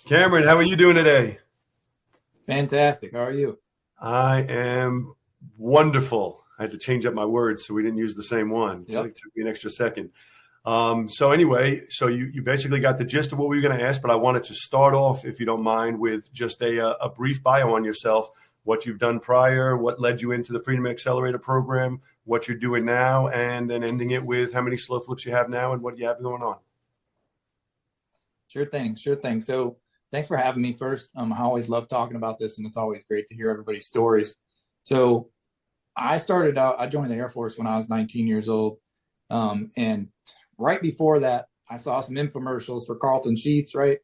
Cameron, how are you doing today? Fantastic. How are you? I am wonderful. I had to change up my words so we didn't use the same one. Yep. It took me an extra second. So anyway, you basically got the gist of what we were going to ask, but I wanted to start off, if you don't mind, with just a brief bio on yourself, what you've done prior, what led you into the Freedom Accelerator program, what you're doing now, and then ending it with how many slow flips you have now and what you have going on. Sure thing. Sure thing. So thanks for having me first. I always love talking about this, and it's always great to hear everybody's stories. So I joined the Air Force when I was 19 years old. And right before that, I saw some infomercials for Carlton Sheets, right?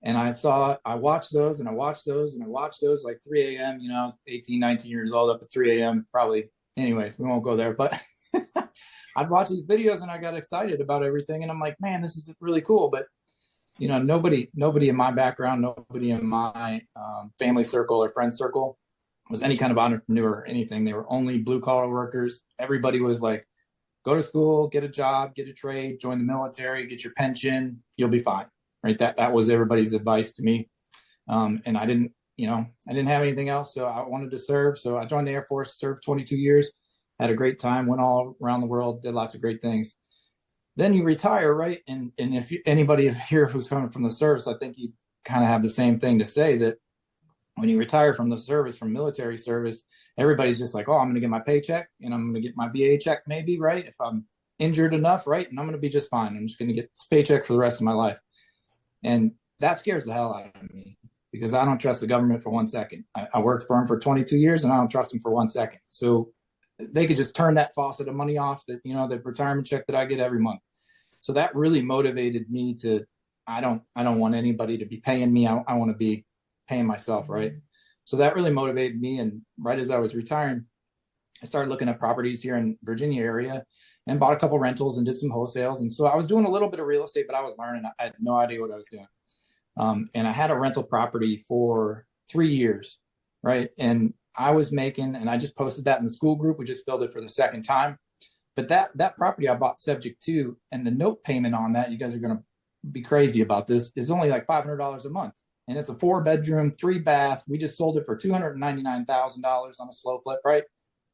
And I watched those and I watched those and I watched those like 3 a.m. I was 18, 19 years old up at 3 a.m. probably. Anyways, we won't go there. But I'd watch these videos and I got excited about everything. And I'm like, man, this is really cool. But nobody in my background, nobody in my family circle or friend circle was any kind of entrepreneur or anything. They were only blue collar workers. Everybody was like, go to school, get a job, get a trade, join the military, get your pension, you'll be fine. Right. That was everybody's advice to me. And I didn't have anything else. So I wanted to serve. So I joined the Air Force, served 22 years, had a great time, went all around the world, did lots of great things. Then you retire, right? And if anybody here who's coming from the service, I think you kind of have the same thing to say, that when you retire from the service, from military service, everybody's just like, oh, I'm going to get my paycheck and I'm going to get my VA check maybe, right? If I'm injured enough, right? And I'm going to be just fine. I'm just going to get this paycheck for the rest of my life. And that scares the hell out of me because I don't trust the government for 1 second. I worked for them for 22 years and I don't trust them for 1 second. So they could just turn that faucet of money off, that, the retirement check that I get every month. So that really motivated me to, I don't want anybody to be paying me. I want to be paying myself, right? So that really motivated me. And right as I was retiring, I started looking at properties here in Virginia area and bought a couple rentals and did some wholesales. And so I was doing a little bit of real estate, but I was learning. I had no idea what I was doing. And I had a rental property for 3 years, right? And I was making, and I just posted that in the school group. We just filled it for the second time. But that property I bought subject to, and the note payment on that, you guys are going to be crazy about this, is only like $500 a month. And it's a 4-bedroom, 3-bath. We just sold it for $299,000 on a slow flip, right?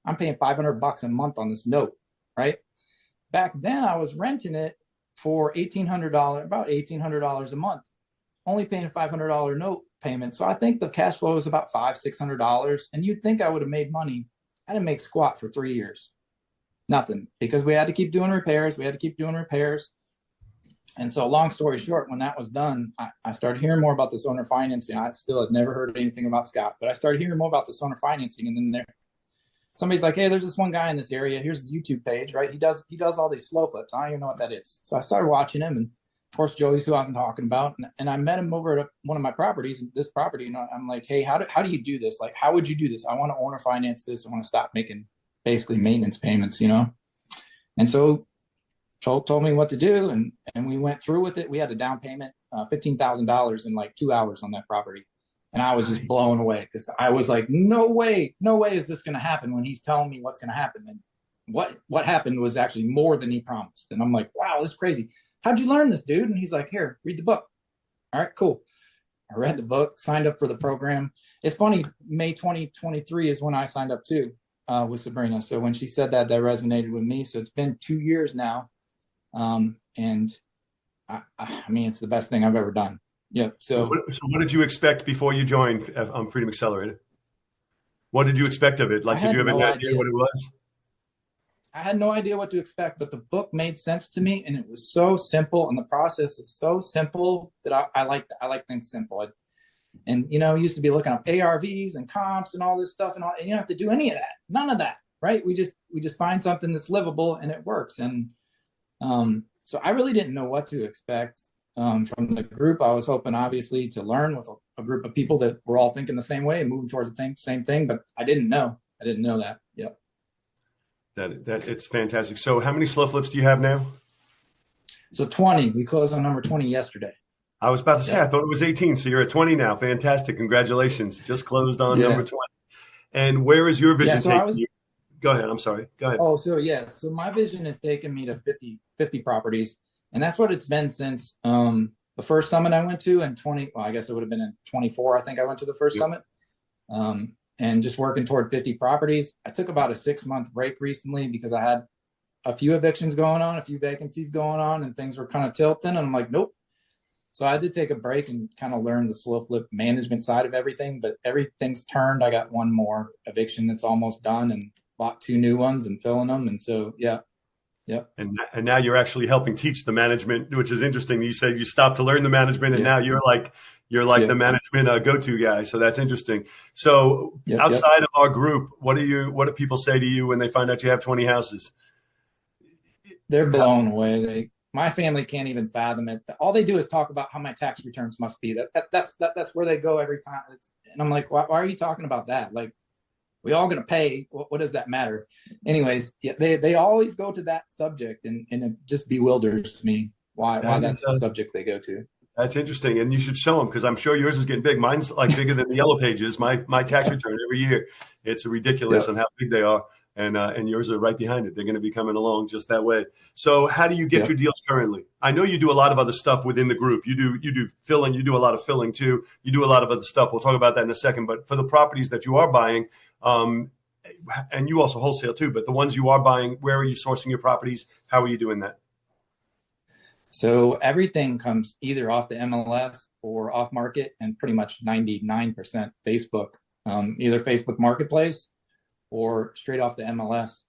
I'm paying $500 a month on this note, right? Back then I was renting it for about $1,800 a month, only paying a $500 note payment. So I think the cash flow was about $500-$600. And you'd think I would have made money. I didn't make squat for 3 years. Nothing, because we had to keep doing repairs. And so long story short, when that was done, I started hearing more about this owner financing. I still had never heard anything about Scott, but I started hearing more about this owner financing. And then somebody's like, hey, there's this one guy in this area. Here's his YouTube page, right? He does all these slow flips. I don't even know what that is. So I started watching him. And of course, Joey's who I was talking about. And I met him over at one of my properties, this property. And I'm like, hey, how do you do this? Like, how would you do this? I want to owner finance this. I want to stop making basically maintenance payments, And so told me what to do, and we went through with it. We had a down payment, $15,000 in like 2 hours on that property. And I was just blown away because I was like, no way is this going to happen when he's telling me what's going to happen. And what happened was actually more than he promised. And I'm like, wow, this is crazy. How'd you learn this, dude? And he's like, here, read the book. All right, cool. I read the book, signed up for the program. It's funny, May 2023 is when I signed up too. With Sabrina. So when she said that resonated with me. So it's been 2 years now. And I mean, it's the best thing I've ever done. Yeah. So what did you expect before you joined Freedom Accelerator? What did you expect of it? Like, did you have any idea what it was? I had no idea what to expect, but the book made sense to me, and it was so simple, and the process is so simple that I like things simple. And used to be looking up ARVs and comps and all this stuff, and you don't have to do any of that, none of that, right? We just find something that's livable and it works. And so I really didn't know what to expect from the group. I was hoping, obviously, to learn with a group of people that were all thinking the same way and moving towards the same thing, but I didn't know that. Yep. That it's fantastic. So how many slow flips do you have now? So 20. We closed on number 20 yesterday. I was about to say, I thought it was 18. So you're at 20 now. Fantastic. Congratulations. Just closed on number 20. And where is your vision taking you? Go ahead. I'm sorry. Go ahead. Oh, so my vision has taken me to 50 properties. And that's what it's been since the first summit I went to in I guess it would have been in 24. I think I went to the first Yep. summit. And just working toward 50 properties. I took about a 6-month break recently because I had a few evictions going on, a few vacancies going on, and things were kind of tilting. And I'm like, nope. So I had to take a break and kind of learn the SlowFlip management side of everything, but everything's turned. I got one more eviction that's almost done and bought 2 new ones and filling them. And so, yeah. Yep. And now you're actually helping teach the management, which is interesting. You said you stopped to learn the management, and now you're like the management go-to guy. So that's interesting. So outside of our group, what do people say to you when they find out you have 20 houses? They're blown away. My family can't even fathom it. All they do is talk about how my tax returns must be. That's where they go every time. And I'm like, why are you talking about that? Like, we all going to pay. What does that matter? Anyways, they always go to that subject, and it just bewilders me why that's the subject they go to. That's interesting, and you should show them, because I'm sure yours is getting big. Mine's like bigger than the Yellow Pages. My tax return every year, it's ridiculous on how big they are, and yours are right behind it. They're going to be coming along just that way. So how do you get your deals currently? I know you do a lot of other stuff within the group. You do filling. You do a lot of filling too. You do a lot of other stuff. We'll talk about that in a second. But for the properties that you are buying, and you also wholesale too, but the ones you are buying, where are you sourcing your properties? How are you doing that? So everything comes either off the MLS or off market, and pretty much 99% Facebook, either Facebook Marketplace or straight off the MLS,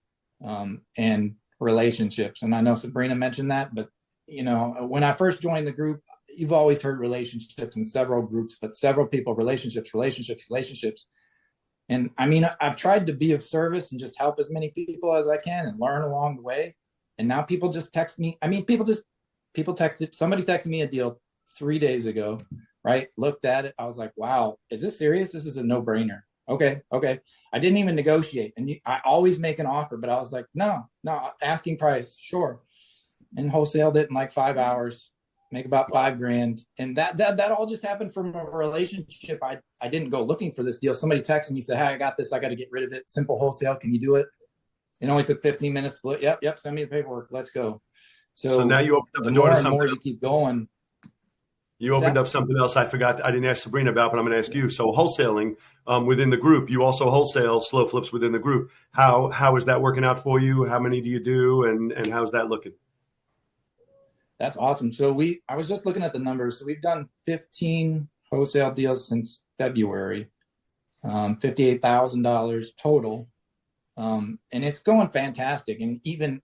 and relationships. And I know Sabrina mentioned that, but when I first joined the group, you've always heard relationships in several groups, but several people, relationships. And I mean, I've tried to be of service and just help as many people as I can and learn along the way. And now people just text me. I mean, somebody texted me a deal 3 days ago, right? Looked at it. I was like, wow, is this serious? This is a no-brainer. Okay. I didn't even negotiate. And I always make an offer, but I was like, no, asking price. Sure. And wholesaled it in like 5 hours, make about $5,000. And that all just happened from a relationship. I didn't go looking for this deal. Somebody texted me, said, hey, I got this. I got to get rid of it. Simple wholesale. Can you do it? It only took 15 minutes. Yep. Send me the paperwork. Let's go. So now you opened up the door to something. The more you keep going. You opened up something else I forgot. I didn't ask Sabrina about, but I'm going to ask you. So wholesaling within the group, you also wholesale SlowFlips within the group. How is that working out for you? How many do you do? And how's that looking? That's awesome. So I was just looking at the numbers. So we've done 15 wholesale deals since February, $58,000 total. And it's going fantastic. And even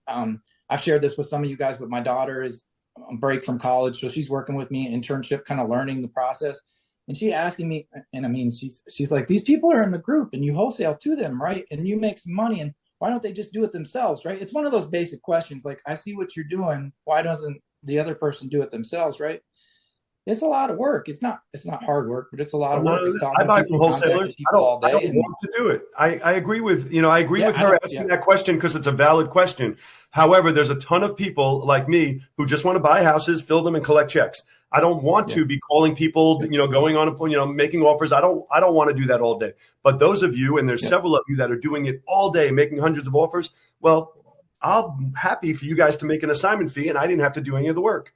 I've shared this with some of you guys, but my daughter is on break from college. So she's working with me, internship, kind of learning the process. And she asking me, and I mean, she's like, these people are in the group and you wholesale to them, right? And you make some money, and why don't they just do it themselves, right? It's one of those basic questions. Like, I see what you're doing. Why doesn't the other person do it themselves, right? It's a lot of work. It's not hard work, but it's a lot of work. I buy from wholesalers. I don't want to do it. I agree with with her asking that question, because it's a valid question. However, there's a ton of people like me who just want to buy houses, fill them, and collect checks. I don't want to be calling people, going on, making offers. I don't want to do that all day. But those of you, and there's several of you that are doing it all day, making hundreds of offers. Well, I'm happy for you guys to make an assignment fee, and I didn't have to do any of the work.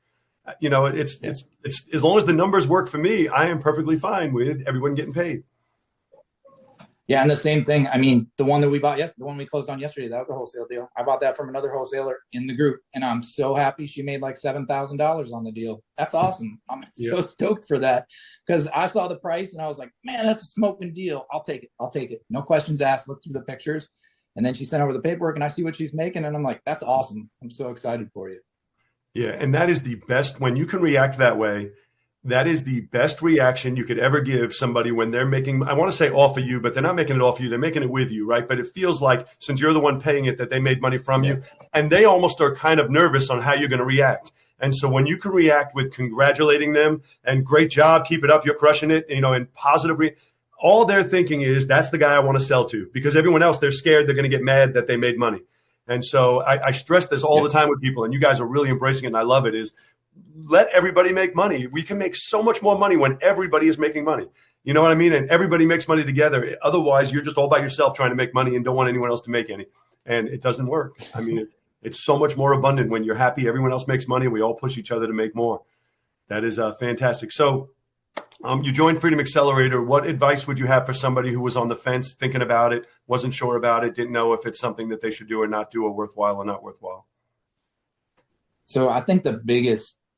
It's as long as the numbers work for me, I am perfectly fine with everyone getting paid. Yeah, and the same thing. I mean, the one that we bought the one we closed on yesterday, that was a wholesale deal. I bought that from another wholesaler in the group, and I'm so happy she made like $7,000 on the deal. That's awesome. I'm so stoked for that, because I saw the price and I was like, man, that's a smoking deal. I'll take it. No questions asked. Look through the pictures, and then she sent over the paperwork, and I see what she's making, and I'm like, that's awesome. I'm so excited for you. Yeah, and that is the best, when you can react that way. That is the best reaction you could ever give somebody when they're making, I want to say off of you, but they're not making it off you. They're making it with you, right? But it feels like, since you're the one paying it, that they made money from you. And they almost are kind of nervous on how you're going to react. And so when you can react with congratulating them and great job, keep it up, you're crushing it, and positive, all they're thinking is, that's the guy I want to sell to. Because everyone else, they're scared they're going to get mad that they made money. And so I stress this all the time with people, and you guys are really embracing it, and I love it, is let everybody make money. We can make so much more money when everybody is making money. You know what I mean? And everybody makes money together. Otherwise, you're just all by yourself trying to make money and don't want anyone else to make any. And it doesn't work. I mean, it's so much more abundant when you're happy. Everyone else makes money. We all push each other to make more. That is fantastic. So you joined Freedom Accelerator. What advice would you have for somebody who was on the fence, thinking about it, wasn't sure about it, didn't know if it's something that they should do or not do, or worthwhile or not worthwhile? So I think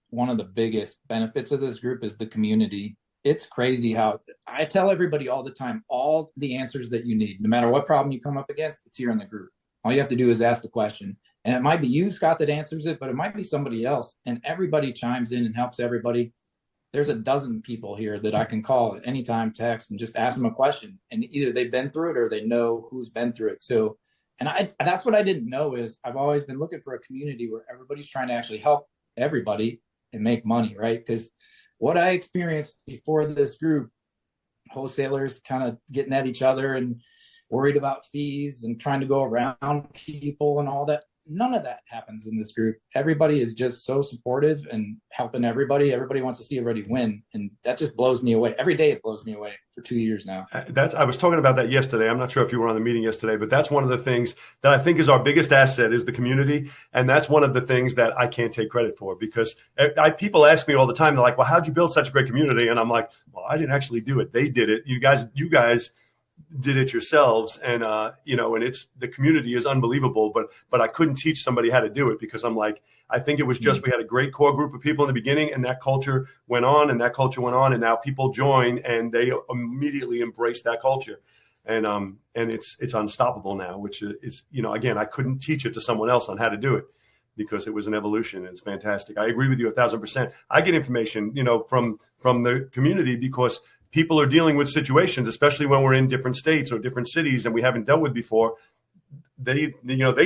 one of the biggest benefits of this group is the community. It's crazy how I tell everybody all the time, all the answers that you need, no matter what problem you come up against, it's here in the group. All you have to do is ask the question. And it might be you, Scott, that answers it, but it might be somebody else. And everybody chimes in and helps everybody. There's a dozen people here that I can call at any time, text, and just ask them a question. And either they've been through it or they know who's been through it. So, that's what I didn't know is I've always been looking for a community where everybody's trying to actually help everybody and make money, right? Because what I experienced before this group, wholesalers kind of getting at each other and worried about fees and trying to go around people and all that. None of that happens in this group. Everybody is just so supportive and helping everybody. Everybody wants to see everybody win. And that just blows me away. Every day it blows me away for 2 years now. I was talking about that yesterday. I'm not sure if you were on the meeting yesterday, but that's one of the things that I think is our biggest asset is the community. And that's one of the things that I can't take credit for, because people ask me all the time, they're like, well, how'd you build such a great community? And I'm like, well, I didn't actually do it. They did it. You guys did it yourselves. And, and it's, the community is unbelievable, but I couldn't teach somebody how to do it, because I'm like, I think it was just, we had a great core group of people in the beginning, and that culture went on and that culture went on. And now people join and they immediately embrace that culture. And it's unstoppable now, which is, again, I couldn't teach it to someone else on how to do it, because it was an evolution. It's fantastic. I agree with you 1,000%. I get information, from the community, because people are dealing with situations, especially when we're in different states or different cities and we haven't dealt with before. They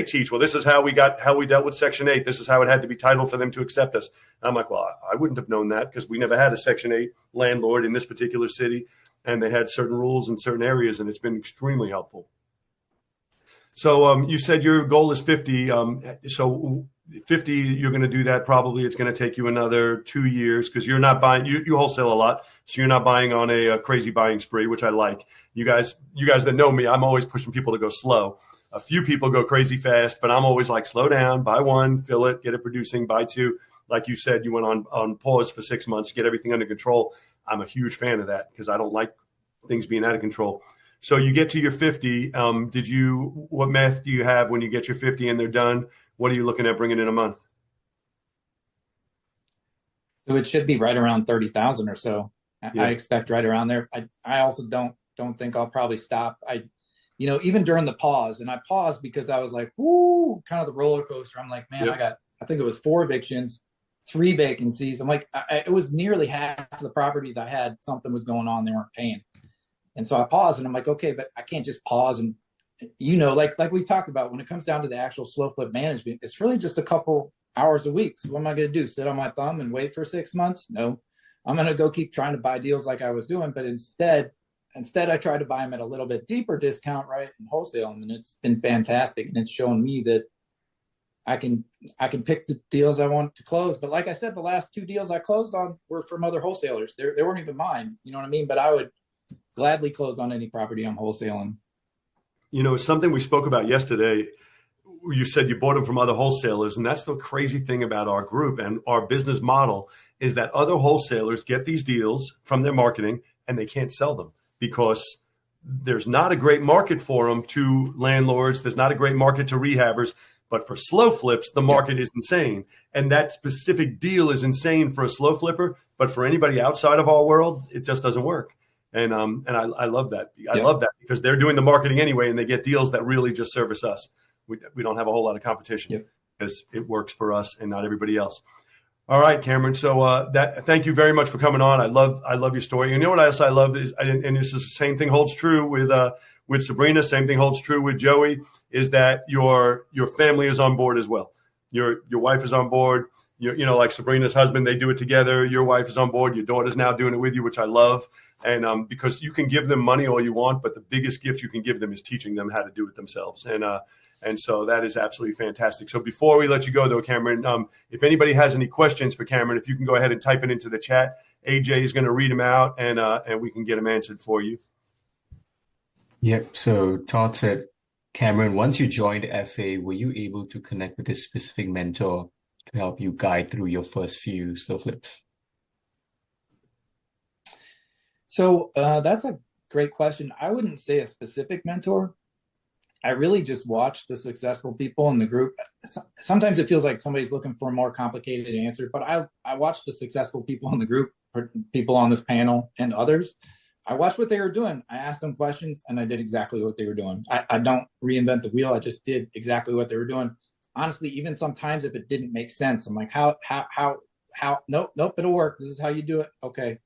teach, well, this is how we dealt with Section 8. This is how it had to be titled for them to accept us. And I'm like, well, I wouldn't have known that, because we never had a Section 8 landlord in this particular city, and they had certain rules in certain areas, and it's been extremely helpful. So you said your goal is 50. So 50, you're going to do that. Probably it's going to take you another 2 years, because you're not buying, you wholesale a lot. So you're not buying on a crazy buying spree, which I like. You guys that know me, I'm always pushing people to go slow. A few people go crazy fast, but I'm always like, slow down, buy one, fill it, get it producing, buy two. Like you said, you went on pause for 6 months, get everything under control. I'm a huge fan of that, because I don't like things being out of control. So you get to your 50. What math do you have when you get your 50 and they're done? What are you looking at bringing in a month? So it should be right around 30,000 or so. Yeah. I expect right around there. I also don't think I'll probably stop. Even during the pause, and I paused because I was like, whoo, kind of the roller coaster. I'm like, man, Yep. I think it was 4 evictions, 3 vacancies. I'm like, it was nearly half of the properties I had, something was going on. They weren't paying. And so I paused, and I'm like, okay, but I can't just pause. And, like we talked about, when it comes down to the actual SlowFlip management, it's really just a couple hours a week. So what am I going to do? Sit on my thumb and wait for 6 months? No, I'm going to go keep trying to buy deals like I was doing. But instead I tried to buy them at a little bit deeper discount, right, and wholesale them. And it's been fantastic. And it's shown me that I can pick the deals I want to close. But like I said, the last 2 deals I closed on were from other wholesalers. They weren't even mine. You know what I mean? But I would gladly close on any property I'm wholesaling. It's something we spoke about yesterday. You said you bought them from other wholesalers, and that's the crazy thing about our group and our business model, is that other wholesalers get these deals from their marketing and they can't sell them, because there's not a great market for them to landlords. There's not a great market to rehabbers. But for slow flips, the market is insane. And that specific deal is insane for a slow flipper. But for anybody outside of our world, it just doesn't work. And I love that. I love that, because they're doing the marketing anyway, and they get deals that really just service us. We don't have a whole lot of competition, because it works for us and not everybody else. All right, Cameron. So thank you very much for coming on. I love your story. And you know what else I love is, and this is the same thing holds true with Sabrina. Same thing holds true with Joey, is that your family is on board as well. Your wife is on board. Like Sabrina's husband, they do it together. Your wife is on board. Your daughter's now doing it with you, which I love. And because you can give them money all you want, but the biggest gift you can give them is teaching them how to do it themselves. And so that is absolutely fantastic. So before we let you go, though, Cameron, if anybody has any questions for Cameron, if you can go ahead and type it into the chat, AJ is going to read them out, and we can get them answered for you. Yep. So Todd said, Cameron, once you joined FA, were you able to connect with a specific mentor to help you guide through your first few slow flips? So that's a great question. I wouldn't say a specific mentor. I really just watch the successful people in the group. Sometimes it feels like somebody's looking for a more complicated answer, but I watch the successful people in the group, people on this panel and others. I watched what they were doing. I asked them questions and I did exactly what they were doing. I don't reinvent the wheel. I just did exactly what they were doing. Honestly, even sometimes if it didn't make sense, I'm like, how, nope, it'll work. This is how you do it. Okay.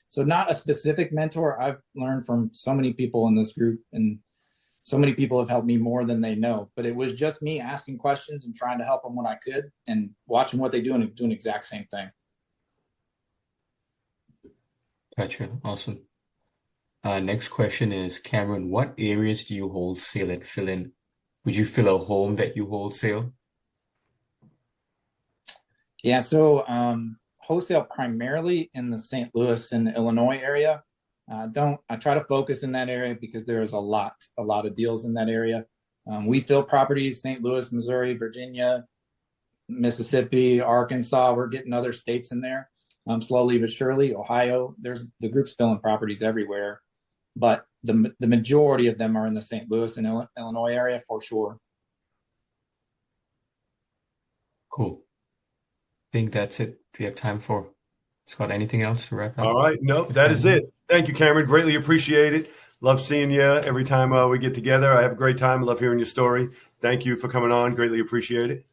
So not a specific mentor. I've learned from so many people in this group, and so many people have helped me more than they know, but it was just me asking questions and trying to help them when I could and watching what they do and doing the exact same thing. Gotcha. Awesome. Next question is, Cameron, what areas do you wholesale and fill in? Would you fill a home that you wholesale? Yeah, so wholesale primarily in the St. Louis and Illinois area. I try to focus in that area because there is a lot of deals in that area. We fill properties, St. Louis, Missouri, Virginia, Mississippi, Arkansas. We're getting other states in there. Slowly but surely, Ohio, the group's filling properties everywhere, but the majority of them are in the St. Louis and Illinois area for sure. Cool. I think that's it. Do you have time for Scott? Anything else to wrap up? All right. No, that is it. Thank you, Cameron. Greatly appreciate it. Love seeing you every time we get together. I have a great time. I love hearing your story. Thank you for coming on. Greatly appreciate it.